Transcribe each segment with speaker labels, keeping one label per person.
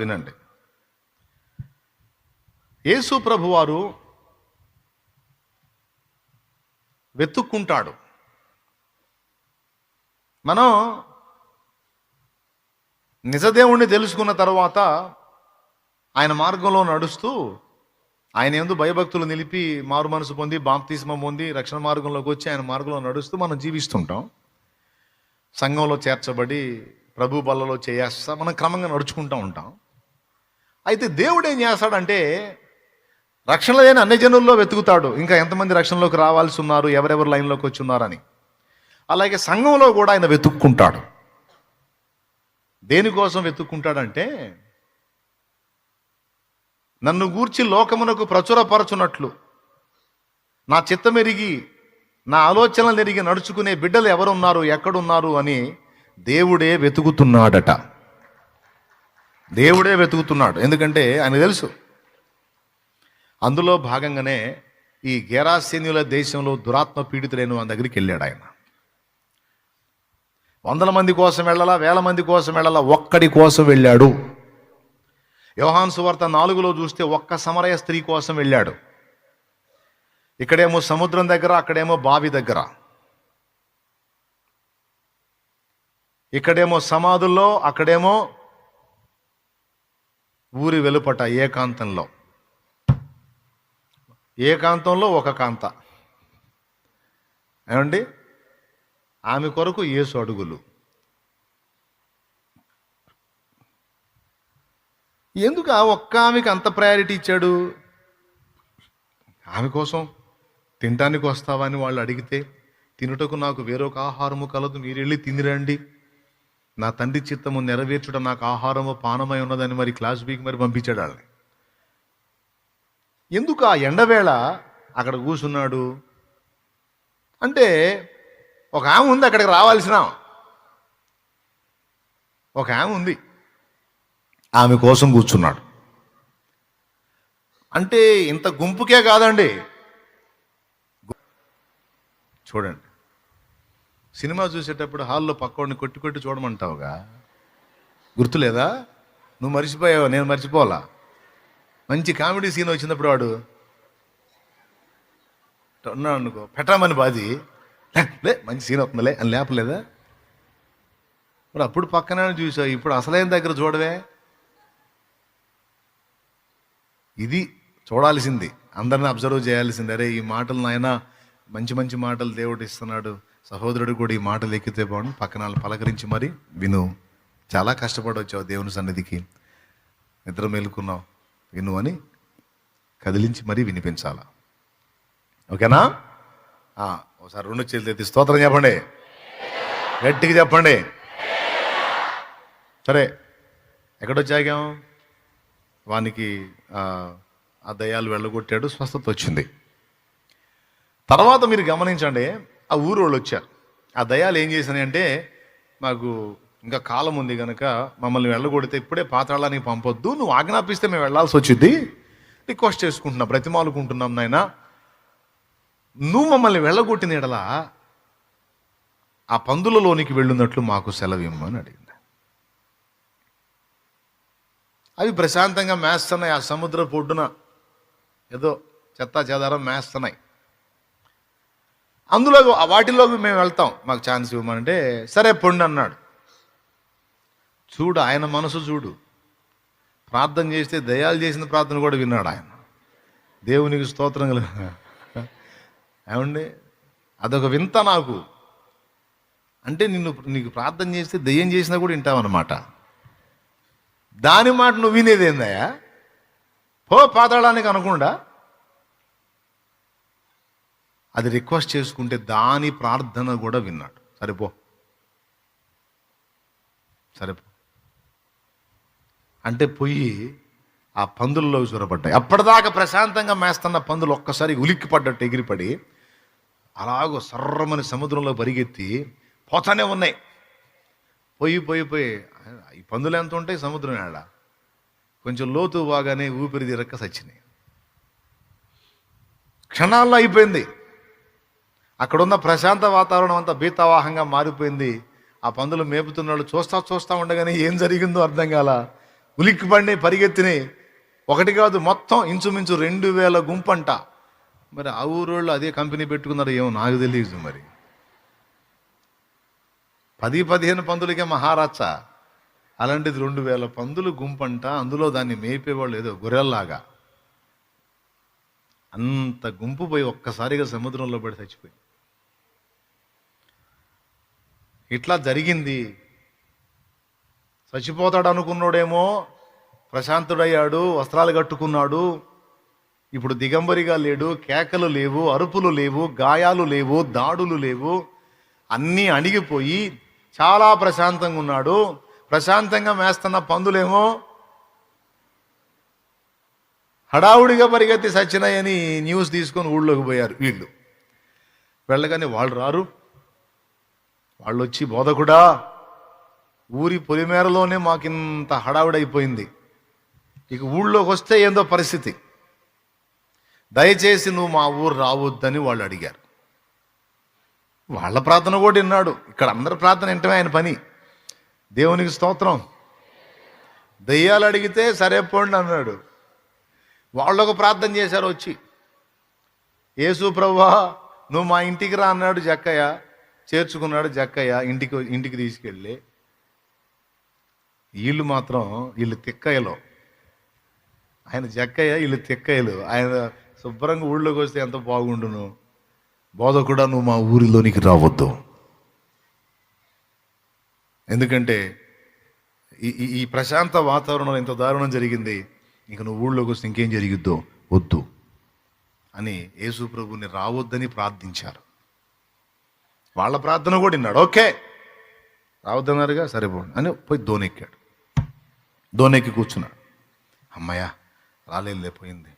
Speaker 1: వినండి. యేసు ప్రభువారు వెతుక్కుంటాడు. మనం నిజదేవుణ్ణి తెలుసుకున్న తర్వాత ఆయన మార్గంలో నడుస్తూ ఆయన యందు భయభక్తులు నిలిపి మారు మనసు పొంది బాప్తిస్మం పొంది రక్షణ మార్గంలోకి వచ్చి ఆయన మార్గంలో నడుస్తూ మనం జీవిస్తుంటాం. సంఘంలో చేర్చబడి ప్రభు బల్లలో చేస్తా మనం క్రమంగా నడుచుకుంటూ ఉంటాం. అయితే దేవుడు ఏం చేస్తాడంటే రక్షణ లేని అన్ని జనుల్లో వెతుకుతాడు, ఇంకా ఎంతమంది రక్షణలోకి రావాల్సి ఉన్నారు, ఎవరెవరు లైన్లోకి వచ్చి ఉన్నారని. అలాగే సంఘంలో కూడా ఆయన వెతుక్కుంటాడు. దేనికోసం వెతుక్కుంటాడంటే నన్ను గూర్చి లోకమునకు ప్రచురపరచునట్లు నా చిత్తమెరిగి నా ఆలోచనలు ఎరిగి నడుచుకునే బిడ్డలు ఎవరున్నారు, ఎక్కడున్నారు అని దేవుడే వెతుకుతున్నాడట. దేవుడే వెతుకుతున్నాడు. ఎందుకంటే ఆయన తెలుసు. అందులో భాగంగానే ఈ గెరాసేనీయుల దేశంలో దురాత్మ పీడితులైన వాళ్ళ దగ్గరికి వెళ్ళాడు ఆయన. 100 మంది కోసం వెళ్ళాలా, 1000 మంది కోసం వెళ్ళాలా, ఒక్కడి కోసం వెళ్ళాడు. యోహాను సువార్త 4లో చూస్తే ఒక్క సమరయ స్త్రీ కోసం వెళ్ళాడు. ఇక్కడేమో సముద్రం దగ్గర, అక్కడేమో బావి దగ్గర, ఇక్కడేమో సమాధుల్లో, అక్కడేమో ఊరి వెలుపట ఏకాంతంలో ఒక కాంత. ఏమండి, ఆమె కొరకు యేసు అడుగులు. ఎందుకు ఆ ఒక్క ఆమెకి అంత ప్రయారిటీ ఇచ్చాడు? ఆమె కోసం తినటానికి వస్తావా అని వాళ్ళు అడిగితే, తినుటకు నాకు వేరొక ఆహారము కలదు, మీరు వెళ్ళి తినిరండి, నా తండ్రి చిత్తము నెరవేర్చుట నాకు ఆహారము పానమై ఉన్నదని మరి క్లాస్ బీకి మరి పంపించాడు వాళ్ళని. ఎందుకు ఆ ఎండవేళ అక్కడ కూర్చున్నాడు అంటే, ఒక ఆమె ఉంది అక్కడికి రావాల్సిన, ఒక ఆమె ఉంది, ఆమె కోసం కూర్చున్నాడు. అంటే ఇంత గుంపుకే కాదండి. చూడండి, సినిమా చూసేటప్పుడు హాల్లో పక్కోడిని కొట్టి కొట్టి చూడమంటావుగా, గుర్తులేదా? నువ్వు మర్చిపోయావు, నేను మర్చిపోవాలా. మంచి కామెడీ సీన్ వచ్చినప్పుడు వాడు ఉన్నాడు అనుకో, పెట్టమని బాధి లే మంచి సీన్ అవుతుందిలే అని లేపలేదా? మరి అప్పుడు పక్కనే చూసావు, ఇప్పుడు అసలైన దగ్గర చూడవే. ఇది చూడాల్సింది, అందరిని అబ్జర్వ్ చేయాల్సింది. అరే ఈ మాటలు నాయన మంచి మంచి మాటలు దేవుడు ఇస్తున్నాడు, సహోదరుడు కూడా ఈ మాటలు ఎక్కితే బాగుండు, పక్కన వాళ్ళు పలకరించి మరి విను. చాలా కష్టపడి వచ్చావు దేవుని సన్నిధికి, నిద్ర మేలుకున్నావు, విను అని కదిలించి మరీ వినిపించాలా. ఓకేనా? ఒకసారి 2 చేతులు ఎత్తి స్తోత్రం చెప్పండి, గట్టిగా చెప్పండి. సరే, ఎక్కడొచ్చాగాం? వానికి ఆ దయ్యాలు వెళ్ళగొట్టాడు, స్వస్థత వచ్చింది. తర్వాత మీరు గమనించండి, ఆ ఊరు వాళ్ళు వచ్చారు. ఆ దయ్యాలు ఏం చేసినాయి అంటే, మాకు ఇంకా కాలం ఉంది కనుక మమ్మల్ని వెళ్ళగొడితే ఇప్పుడే పాతాళానికి పంపొద్దు, నువ్వు ఆజ్ఞాపిస్తే మేము వెళ్ళాల్సి వచ్చింది, రిక్వెస్ట్ చేసుకుంటున్నా, బ్రతిమాలుకుంటున్నాం నాయన, నువ్వు మమ్మల్ని వెళ్ళగొట్టిన ఎడలా ఆ పందులలోనికి వెళ్ళున్నట్లు మాకు సెలవు ఇమ్మని అడిగింది. అవి ప్రశాంతంగా మేస్తున్నాయి, ఆ సముద్ర పొడ్డున ఏదో చెత్తా చెదారం మేస్తున్నాయి. అందులో వాటిలోకి మేము వెళ్తాం, మాకు ఛాన్స్ ఇవ్వమంటే సరే పొండి అన్నాడు. చూడు ఆయన మనసు చూడు, ప్రార్థన చేస్తే దయాలు చేసిన ప్రార్థన కూడా విన్నాడు ఆయన. దేవునికి స్తోత్రం కల. ఏమండి, అదొక వింత నాకు. అంటే నీకు ప్రార్థన చేస్తే దయ్యం చేసినా కూడా వింటావన్నమాట. దాని మాట నువ్వు వినేదేందయ్యా, పో పాతాళానికి అనకుండా. అది రిక్వెస్ట్ చేసుకుంటే దాని ప్రార్థన కూడా విన్నాడు. సరిపో అంటే పొయ్యి ఆ పందుల్లో చొరబడ్డాయి. అప్పటిదాకా ప్రశాంతంగా మేస్తున్న పందులు ఒక్కసారి ఉలిక్కిపడ్డట్టు ఎగిరిపడి అలాగో సర్రమని సముద్రంలో పరిగెత్తి పోతానే ఉన్నాయి. పోయి ఈ పందులు ఎంత ఉంటాయి సముద్రం ఏడ, కొంచెం లోతు బాగానే ఊపిరి తిరక్క సచ్చినాయి. క్షణాల్లో అయిపోయింది. అక్కడున్న ప్రశాంత వాతావరణం అంతా భీతావాహంగా మారిపోయింది. ఆ పందులు మేపుతున్నాడు చూస్తా ఉండగానే ఏం జరిగిందో అర్థం కాల. ఉలిక్కిపడి పరిగెత్తినాయి. ఒకటి కాదు, మొత్తం ఇంచుమించు 2000 గుంపంట. మరి ఆ ఊరోళ్ళు అదే కంపెనీ పెట్టుకున్నారు ఏమో నాకు తెలియదు. మరి 10-15 పందులకే మహారాజ, అలాంటిది 2000 పందులు గుంపంట. అందులో దాన్ని మేపేవాళ్ళు ఏదో గొర్రెల్లాగా. అంత గుంపు పోయి ఒక్కసారిగా సముద్రంలో పడి చచ్చిపోయి. ఇట్లా జరిగింది. చచ్చిపోతాడు అనుకున్నాడేమో, ప్రశాంతుడయ్యాడు, వస్త్రాలు కట్టుకున్నాడు. ఇప్పుడు దిగంబరిగా లేడు, కేకలు లేవు, అరుపులు లేవు, గాయాలు లేవు, దాడులు లేవు, అన్నీ అణిగిపోయి చాలా ప్రశాంతంగా ఉన్నాడు. ప్రశాంతంగా మేస్తున్న పందులేమో హడావుడిగా పరిగెత్తి సచ్చినాయని న్యూస్ తీసుకొని ఊళ్ళోకి పోయారు. వీళ్ళు వెళ్ళగానే వాళ్ళు రారు. వాళ్ళు వచ్చి, బోధకుడా, ఊరి పొలిమేరలోనే మాకింత హడావుడైపోయింది, ఇక ఊళ్ళోకి వస్తే ఏందో పరిస్థితి, దయచేసి నువ్వు మా ఊరు రావద్దని వాళ్ళు అడిగారు. వాళ్ళ ప్రార్థన కూడా విన్నాడు. ఇక్కడ అందరి ప్రార్థన వింటమే ఆయన పని. దేవునికి స్తోత్రం. దయ్యాలు అడిగితే సరే పోండి అన్నాడు. వాళ్ళొక ప్రార్థన చేశారు వచ్చి, యేసు ప్రభువా నువ్వు మా ఇంటికి రా అన్నాడు జక్కయ్య. చేర్చుకున్నాడు జక్కయ్య ఇంటికి తీసుకెళ్ళి. వీళ్ళు తిక్కయ్యలో, ఆయన జక్కయ్య, వీళ్ళు తిక్కయ్యలు. ఆయన శుభ్రంగా ఊళ్ళోకి వస్తే ఎంత బాగుండును. బోధకుడా నువ్వు మా ఊరిలోనికి రావద్దు, ఎందుకంటే ఈ ప్రశాంత వాతావరణంలో ఇంత దారుణం జరిగింది, ఇంక నువ్వు ఊళ్ళోకి వస్తే ఇంకేం జరిగిద్దో వద్దు అని యేసు ప్రభుని రావద్దని ప్రార్థించారు. వాళ్ళ ప్రార్థన కూడా విన్నాడు. ఓకే రావద్దన్నారుగా, సరిపోండి అని పోయి దోనెక్కాడు. దోనెక్కి కూర్చున్నాడు. అమ్మయ్య రాలేదులే, పోయింది,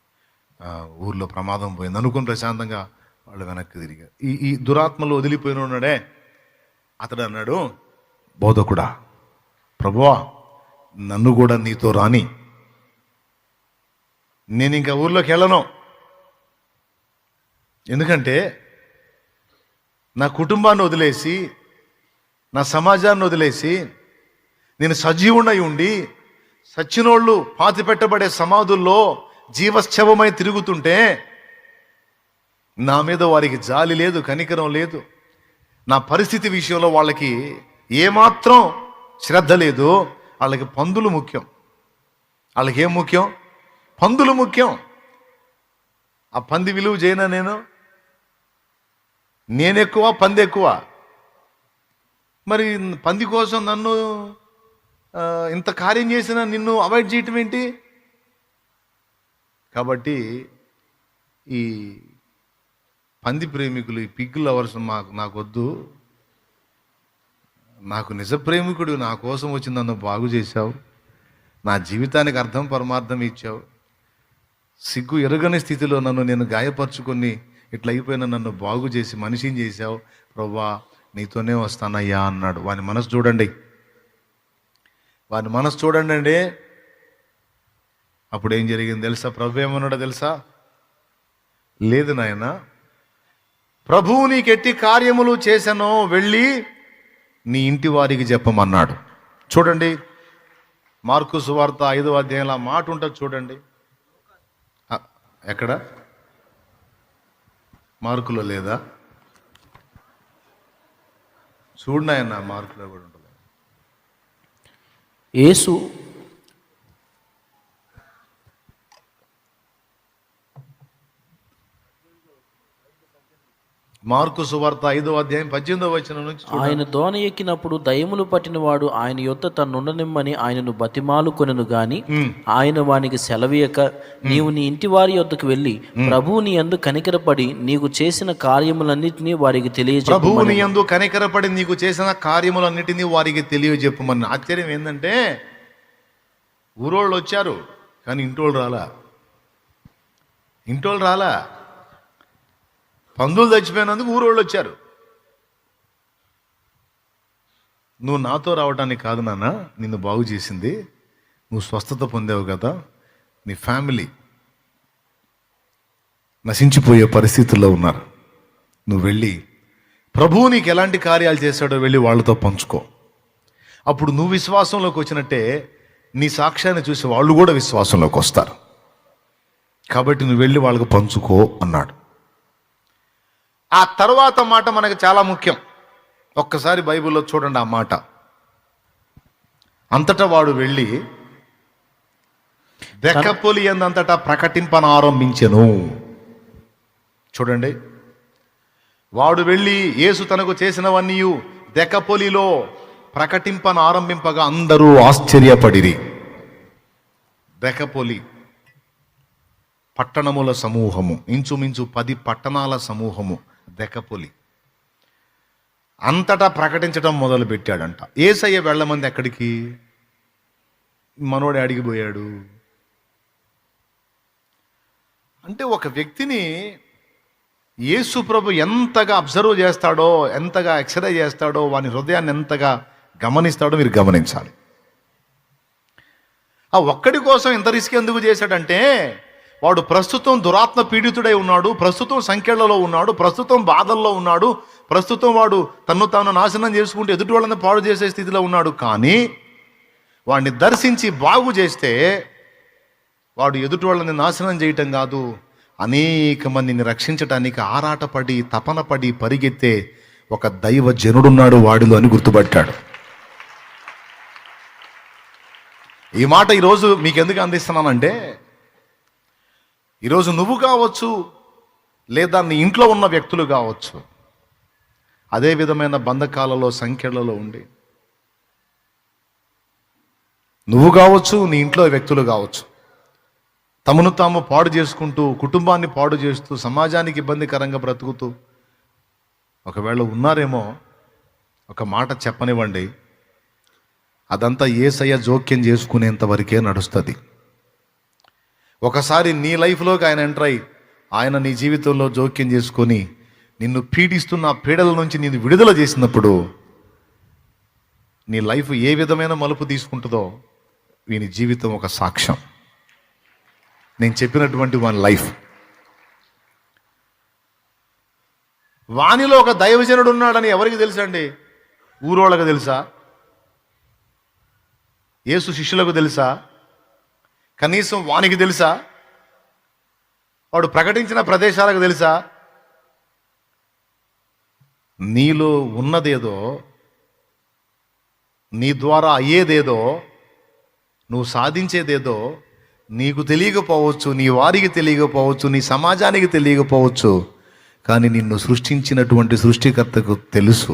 Speaker 1: ఊర్లో ప్రమాదం పోయింది అనుకుని ప్రశాంతంగా వాళ్ళు వెనక్కి తిరిగారు. ఈ దురాత్మలు వదిలిపోయిన ఉన్నాడే, అతడు అన్నాడు, బోధకుడా, ప్రభువా నన్ను కూడా నీతో రాని, నేను ఇంకా ఊర్లోకి వెళ్ళను. ఎందుకంటే నా కుటుంబాన్ని వదిలేసి, నా సమాజాన్ని వదిలేసి, నేను సజీవుడై ఉండి సచ్చినోళ్ళు పాతి పెట్టబడే సమాధుల్లో జీవశ్చవమై తిరుగుతుంటే నా మీద వారికి జాలి లేదు, కనికరం లేదు. నా పరిస్థితి విషయంలో వాళ్ళకి ఏమాత్రం శ్రద్ధ లేదు. వాళ్ళకి పందులు ముఖ్యం. వాళ్ళకి ఏం ముఖ్యం? పందులు ముఖ్యం. ఆ పంది విలువ చేయనా? నేనెక్కువ, పంది ఎక్కువ? మరి పంది కోసం నన్ను ఇంత కార్యం చేసిన నిన్ను అవాయిడ్ చేయటం ఏంటి? కాబట్టి ఈ పంది ప్రేమికులు, ఈ పిగ్ లవర్స్ నాకొద్దు. నాకు నిజ ప్రేమికుడు నా కోసం వచ్చి నన్ను బాగు చేశావు, నా జీవితానికి అర్థం పరమార్థం ఇచ్చావు. సిగ్గు ఎరగని స్థితిలో నన్ను నేను గాయపరుచుకొని ఇట్లా అయిపోయిన నన్ను బాగు చేసి మనిషిని చేశావు. ప్రభువా నీతోనే వస్తానయ్యా అన్నాడు. వాని మనసు చూడండి, వాని మనసు చూడండి అండి. అప్పుడు ఏం జరిగింది తెలుసా? ప్రభు ఏమన్నాడో తెలుసా? లేదు నాయన, ప్రభువు నీకెట్టి కార్యములు చేశానో వెళ్ళి నీ ఇంటి వారికి చెప్పమన్నాడు. చూడండి, మార్కు సువార్త 5వ అధ్యాయంలో ఆ మాట ఉంటుంది చూడండి. ఎక్కడ? మార్కులో లేదా? చూడనాయన్న, మార్కులో కూడా ఉంటుంది.
Speaker 2: యేసు
Speaker 1: మార్కు సువార్త 5వ అధ్యాయం 18వ వచనం నుంచి
Speaker 2: ఆయన దోణ ఎక్కినప్పుడు దయ్యములు పట్టినవాడు ఆయన యొద్ద తన్నుండనిమ్మని ఆయనను బతిమాలుకొనెను గాని ఆయన వానికి సెలవీయక, నీవు నీ ఇంటి వారి యొద్దకు వెళ్ళి ప్రభువు నీ యందు కనికరపడి నీకు చేసిన కార్యములన్నిటినీ వారికి తెలియజెప్పు.
Speaker 1: ప్రభువు నీ యందు కనికరపడి నీకు చేసిన కార్యములన్నిటినీ వారికి తెలియజెప్పమని. ఆశ్చర్యం ఏంటంటే ఊరోళ్ళు వచ్చారు కానీ ఇంటోళ్ళు రాలా. పందులు చచ్చిపోయినందుకు ఊరోళ్ళు వచ్చారు. నువ్వు నాతో రావడానికి కాదు నాన్న నిన్ను బాగు చేసింది, నువ్వు స్వస్థత పొందావు కదా, నీ ఫ్యామిలీ నశించిపోయే పరిస్థితుల్లో ఉన్నారు. నువ్వు వెళ్ళి ప్రభువు నీకు ఎలాంటి కార్యాలు చేశాడో వెళ్ళి వాళ్ళతో పంచుకో. అప్పుడు నువ్వు విశ్వాసంలోకి వచ్చినట్టే నీ సాక్ష్యాన్ని చూసి వాళ్ళు కూడా విశ్వాసంలోకి వస్తారు. కాబట్టి నువ్వు వెళ్ళి వాళ్ళకు పంచుకో అన్నాడు. ఆ తర్వాత మాట మనకు చాలా ముఖ్యం. ఒక్కసారి బైబిల్లో చూడండి ఆ మాట. అంతటా వాడు వెళ్ళి దెకపొలి యందంతటా ప్రకటింపనారంభించెను. చూడండి, వాడు వెళ్ళి యేసు తనకు చేసినవన్నీ దెకపొలిలో ప్రకటింపనారంభింపగా అందరూ ఆశ్చర్యపడిరి. దెకపొలి పట్టణముల సమూహము, ఇంచుమించు 10 పట్టణాల సమూహము దెకపొలి. అంతటా ప్రకటించడం మొదలు పెట్టాడంట. యేసయ్య వెళ్ళమంది ఎక్కడికి? మనోడు అడిగిపోయాడు. అంటే ఒక వ్యక్తిని యేసు ప్రభు ఎంతగా అబ్జర్వ్ చేస్తాడో, ఎంతగా ఎక్సర్సైజ్ చేస్తాడో, వాని హృదయాన్ని ఎంతగా గమనిస్తాడో మీరు గమనించాలి. ఆ ఒక్కడి కోసం ఇంత రిస్క్ ఎందుకు చేశాడంటే, వాడు ప్రస్తుతం దురాత్మ పీడితుడై ఉన్నాడు, ప్రస్తుతం సంఖ్యలలో ఉన్నాడు, ప్రస్తుతం బాధల్లో ఉన్నాడు, ప్రస్తుతం వాడు తన్ను తాను నాశనం చేసుకుంటూ ఎదుటి వాళ్ళని పాడు చేసే స్థితిలో ఉన్నాడు. కానీ వాడిని దర్శించి బాగు చేస్తే వాడు ఎదుటి వాళ్ళని నాశనం చేయటం కాదు, అనేక మందిని రక్షించటానికి ఆరాటపడి తపనపడి పరిగెత్తే ఒక దైవ జనుడున్నాడు వాడిలో అని గుర్తుపట్టాడు. ఈ మాట ఈరోజు మీకు ఎందుకు అందిస్తున్నానంటే, ఈరోజు నువ్వు కావచ్చు, లేదా నీ ఇంట్లో ఉన్న వ్యక్తులు కావచ్చు, అదే విధమైన బంధకాలలో సంఖ్యలలో ఉండి, నువ్వు కావచ్చు, నీ ఇంట్లో వ్యక్తులు కావచ్చు, తమను తాము పాడు చేసుకుంటూ, కుటుంబాన్ని పాడు చేస్తూ, సమాజానికి ఇబ్బందికరంగా బ్రతుకుతూ ఒకవేళ ఉన్నారేమో, ఒక మాట చెప్పనివ్వండి, అదంతా యేసయ్య జోక్యం చేసుకునేంత వరకే నడుస్తుంది. ఒకసారి నీ లైఫ్లోకి ఆయన ఎంటర్ అయ్యి, ఆయన నీ జీవితంలో జోక్యం చేసుకొని నిన్ను పీడిస్తున్న పీడల నుంచి నిన్ను విడుదల చేసినప్పుడు నీ లైఫ్ ఏ విధమైన మలుపు తీసుకుంటుందో వీని జీవితం ఒక సాక్ష్యం. నేను చెప్పినటువంటి వాని లైఫ్. వానిలో ఒక దైవజనుడు ఉన్నాడని ఎవరికి తెలుసండి? ఊరోళ్ళకు తెలుసా? యేసు శిష్యులకు తెలుసా? కనీసం వానికి తెలుసా? వాడు ప్రకటించిన ప్రదేశాలకు తెలుసా? నీలో ఉన్నదేదో, నీ ద్వారా అయ్యేదేదో, నువ్వు సాధించేదేదో నీకు తెలియకపోవచ్చు, నీ వారికి తెలియకపోవచ్చు, నీ సమాజానికి తెలియకపోవచ్చు, కానీ నిన్ను సృష్టించినటువంటి సృష్టికర్తకు తెలుసు.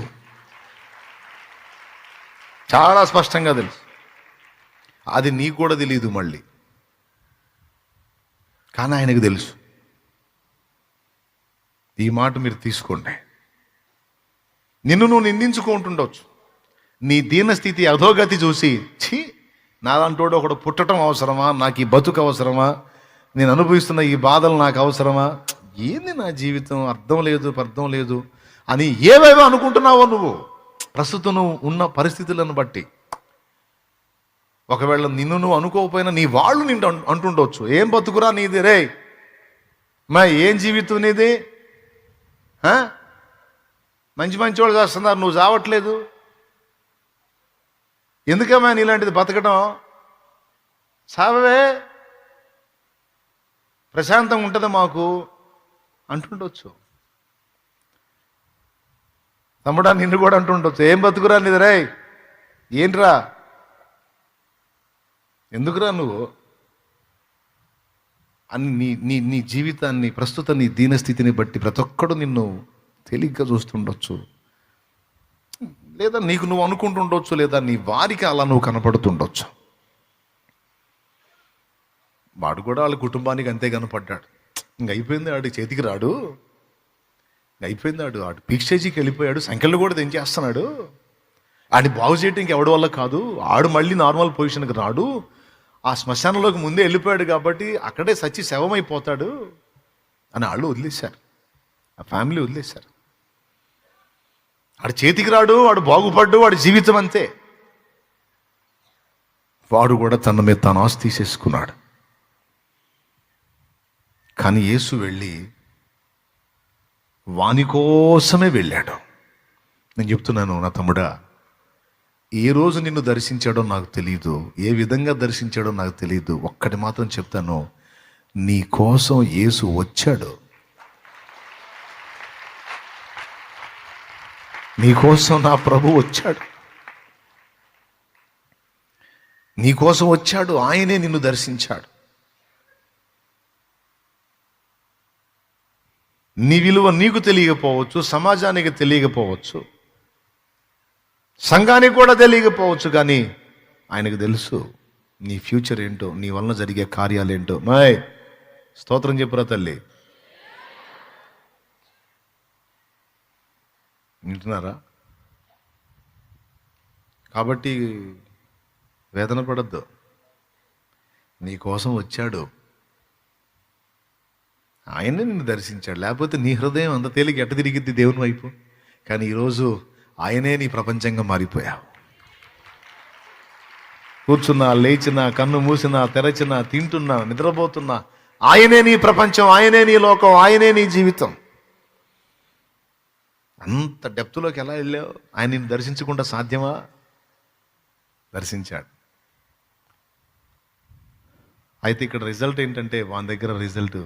Speaker 1: చాలా స్పష్టంగా తెలుసు. అది నీకు కూడా తెలియదు మళ్ళీ, కానీ ఆయనకు తెలుసు. ఈ మాట మీరు తీసుకోండి. నిన్ను నువ్వు నిందించుకుంటుండవచ్చు. నీ దీనస్థితి అధోగతి చూసి, ఛీ, నాదంటోడు ఒకడు పుట్టడం అవసరమా, నాకు ఈ బతుకు అవసరమా, నేను అనుభవిస్తున్న ఈ బాధలు నాకు అవసరమా, ఏంది నా జీవితం, అర్థం లేదు అని ఏవేవో అనుకుంటున్నావో నువ్వు ప్రస్తుతం నువ్వు ఉన్న పరిస్థితులను బట్టి. ఒకవేళ నిన్ను నువ్వు అనుకోకపోయినా నీ వాళ్ళు నిన్ను అంటుండొచ్చు, ఏం బతుకురా నీది రే, మా ఏం జీవితం నీది, మంచి వాళ్ళు చేస్తున్నారు, నువ్వు చావట్లేదు, ఎందుకమ్మా నీలాంటిది బతకడం, సావే ప్రశాంతంగా ఉంటుంది మాకు అంటుండొచ్చు. తమ్ముడా, నిన్ను కూడా అంటుండొచ్చు, ఏం బతుకురా నీది రే, ఏంట్రా, ఎందుకురా నువ్వు అని నీ జీవితాన్ని, ప్రస్తుత నీ దీనస్థితిని బట్టి ప్రతి ఒక్కడు నిన్ను తేలిగ్గా చూస్తుండొచ్చు, లేదా నీకు నువ్వు అనుకుంటుండొచ్చు, లేదా నీ వారికి అలా నువ్వు కనపడుతుండొచ్చు. వాడు కూడా వాళ్ళ కుటుంబానికి అంతే కనపడ్డాడు. ఇంక అయిపోయింది, ఆడు చేతికి రాడు, అయిపోయింది, ఆడు పీక్ స్టేజీకి వెళ్ళిపోయాడు, సంఖ్యలు కూడా తెంచేస్తున్నాడు, ఆడిని బాగు చేయటం ఇంకెవడి వల్ల కాదు, ఆడు మళ్ళీ నార్మల్ పొజిషన్కి రాడు, ఆ శ్మశానంలోకి ముందే వెళ్ళిపోయాడు కాబట్టి అక్కడే సచ్చి శవమైపోతాడు అని వాళ్ళు వదిలేశారు, ఆ ఫ్యామిలీ వదిలేశారు. వాడు చేతికి రాడు, వాడు బాగుపడ్డు, వాడి జీవితం అంతే. వాడు కూడా తన మీద తాను ఆస్తి తీసేసుకున్నాడు. కానీ యేసు వెళ్ళి వాని కోసమే వెళ్ళాడు. నేను చెప్తున్నాను నా తమ్ముడా, ఏ రోజు నిన్ను దర్శించాడో నాకు తెలియదు, ఏ విధంగా దర్శించాడో నాకు తెలియదు. ఒక్కటి మాత్రం చెప్తాను, నీ కోసం యేసు వచ్చాడు. నీ కోసం నా ప్రభు వచ్చాడు. నీ కోసం వచ్చాడు. ఆయనే నిన్ను దర్శించాడు. నీ విలువ నీకు తెలియకపోవచ్చు, సమాజానికి తెలియకపోవచ్చు, సంఘానికి కూడా తెలియకపోవచ్చు, కానీ ఆయనకు తెలుసు నీ ఫ్యూచర్ ఏంటో, నీ వలన జరిగే కార్యాలేంటో. మాయ్ స్తోత్రం చెప్పురా తల్లి. వింటున్నారా? కాబట్టి వేదన పడద్దు. నీ కోసం వచ్చాడు. ఆయనే నిన్ను దర్శించాడు. లేకపోతే నీ హృదయం అంత తేలిక ఎట్ట తిరిగిద్ది దేవుని వైపు? కానీ ఈరోజు ఆయనే నీ ప్రపంచంగా మారిపోయావు. కూర్చున్నా, లేచినా, కన్ను మూసినా, తెరచినా, తింటున్నా, నిద్రపోతున్నా, ఆయనే నీ ప్రపంచం, ఆయనే నీ లోకం, ఆయనే నీ జీవితం. అంత డెప్త్లోకి ఎలా వెళ్ళావు? ఆయన నిన్ను దర్శించకుండా సాధ్యమా? దర్శించాడు. అయితే ఇక్కడ రిజల్ట్ ఏంటంటే, వాని దగ్గర రిజల్ట్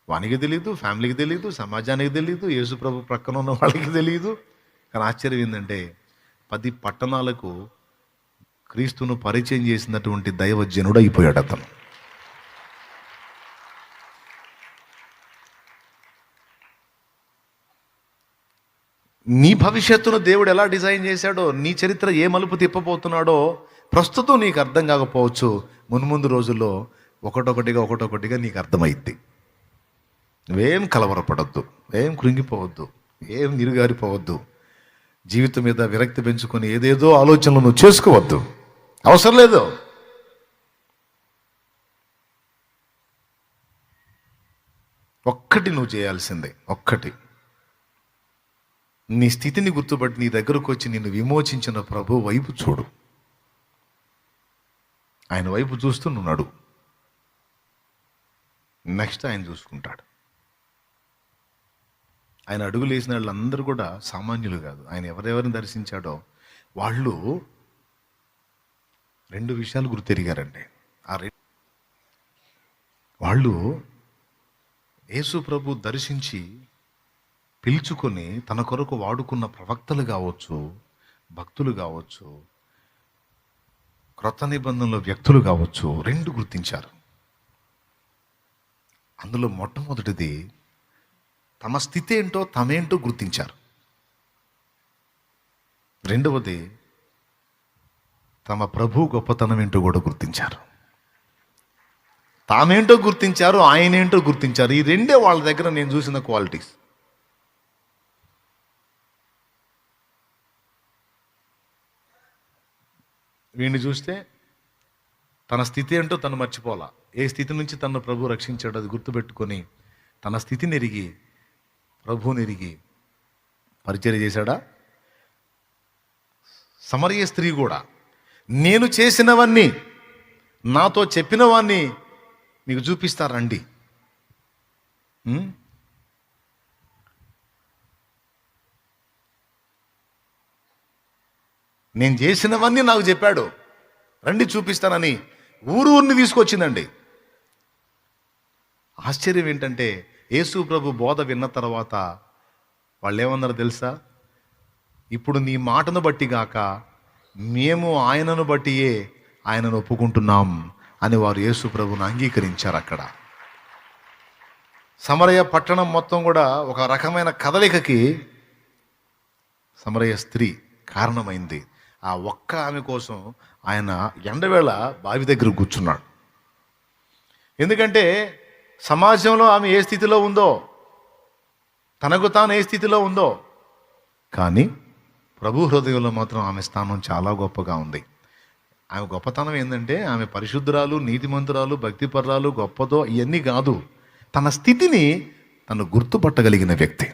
Speaker 1: వానికి తెలియదు, ఫ్యామిలీకి తెలియదు, సమాజానికి తెలియదు, యేసు ప్రభు ప్రక్కన ఉన్న వాళ్ళకి తెలియదు. కానీ ఆశ్చర్యం ఏంటంటే 10 పట్టణాలకు క్రీస్తును పరిచయం చేసినటువంటి దైవజనుడు అయిపోయాడు అతను. నీ భవిష్యత్తును దేవుడు ఎలా డిజైన్ చేశాడో, నీ చరిత్ర ఏ మలుపు తిప్పబోతున్నాడో ప్రస్తుతం నీకు అర్థం కాకపోవచ్చు. మున్ముందు రోజుల్లో ఒకటొకటిగా నీకు అర్థమైద్ది. నువ్వేం కలవరపడద్దు, ఏం కృంగిపోవద్దు, ఏం నిరుగారిపోవద్దు. జీవితం మీద విరక్తి పెంచుకొని ఏదేదో ఆలోచనలు నువ్వు చేసుకోవద్దు, అవసరం లేదు. ఒక్కటి నువ్వు చేయాల్సిందే, ఒక్కటి. నీ స్థితిని గుర్తుపట్టి నీ దగ్గరకు వచ్చి నిన్ను విమోచించిన ప్రభు వైపు చూడు. ఆయన వైపు చూస్తూ నువ్వు నడు. నెక్స్ట్ ఆయన చూసుకుంటాడు. ఆయన అడుగులు వేసిన వాళ్ళందరూ కూడా సామాన్యులు కాదు. ఆయన ఎవరెవరిని దర్శించాడో వాళ్ళు 2 విషయాలు గుర్తెరిగారండి. వాళ్ళు యేసు ప్రభు దర్శించి పిలుచుకొని తన కొరకు వాడుకున్న ప్రవక్తలు కావచ్చు, భక్తులు కావచ్చు, క్రొత్త నిబంధనలో వ్యక్తులు కావచ్చు, 2 గుర్తించారు. అందులో మొట్టమొదటిది తమ స్థితి ఏంటో తమేంటో గుర్తించారు. రెండవది తమ ప్రభు గొప్పతనం ఏంటో కూడా గుర్తించారు. తామేంటో గుర్తించారు, ఆయనేంటో గుర్తించారు. ఈ 2 వాళ్ళ దగ్గర నేను చూసిన క్వాలిటీస్. వీడిని చూస్తే తన స్థితి ఏంటో తను మర్చిపోలా. ఏ స్థితి నుంచి తను ప్రభు రక్షించాడో అది గుర్తుపెట్టుకొని తన స్థితిని ఎరిగి, ప్రభువుని ఎరిగి పరిచర్య చేశాడా? సమరయ స్త్రీ కూడా నేను చేసినవన్నీ, నాతో చెప్పినవన్నీ మీకు చూపిస్తారండి. నేను చేసినవన్నీ నాకు చెప్పాడు, రండి చూపిస్తానని ఊరిని తీసుకొచ్చిందండి. ఆశ్చర్యం ఏంటంటే యేసు ప్రభు బోధ విన్న తర్వాత వాళ్ళు ఏమన్నారు తెలుసా? ఇప్పుడు నీ మాటను బట్టి గాక మేము ఆయనను బట్టియే ఆయనను ఒప్పుకుంటున్నాం అని వారు యేసు ప్రభుని అంగీకరించారు. అక్కడ సమరయ పట్టణం మొత్తం కూడా ఒక రకమైన కదలికకి సమరయ స్త్రీ కారణమైంది. ఆ ఒక్క ఆమె కోసం ఆయన ఎండవేళ బావి దగ్గర కూర్చున్నాడు. ఎందుకంటే సమాజంలో ఆమె ఏ స్థితిలో ఉందో, తనకు తాను ఏ స్థితిలో ఉందో, కానీ ప్రభు హృదయంలో మాత్రం ఆమె స్థానం చాలా గొప్పగా ఉంది. ఆమె గొప్పతనం ఏంటంటే ఆమె పరిశుద్ధురాలు, నీతిమంతురాలు, భక్తిపరురాలు, గొప్పదో ఇవన్నీ కాదు, తన స్థితిని తను గుర్తుపట్టగలిగిన వ్యక్తి.